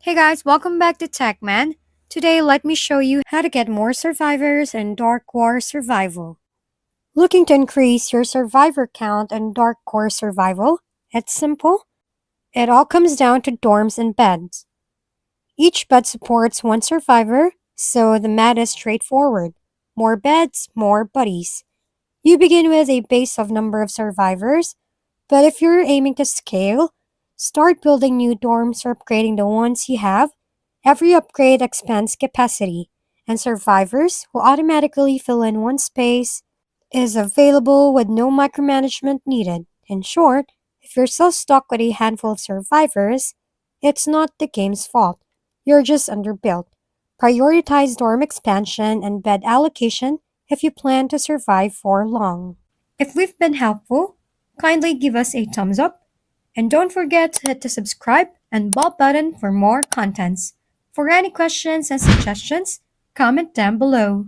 Hey guys, welcome back to TechMan. Today, let me show you how to get more survivors in Dark War Survival. Looking to increase your survivor count in Dark War Survival? It's simple. It all comes down to dorms and beds. Each bed supports one survivor, so the math is straightforward. More beds, more buddies. You begin with a base of number of survivors, but if you're aiming to scale, start building new dorms or upgrading the ones you have. Every upgrade expands capacity, and survivors will automatically fill in one space is available with no micromanagement needed. In short, if you're still stuck with a handful of survivors, it's not the game's fault. You're just underbuilt. Prioritize dorm expansion and bed allocation if you plan to survive for long. If we've been helpful, kindly give us a thumbs up and don't forget to hit the subscribe and bell button for more contents. For any questions and suggestions, comment down below.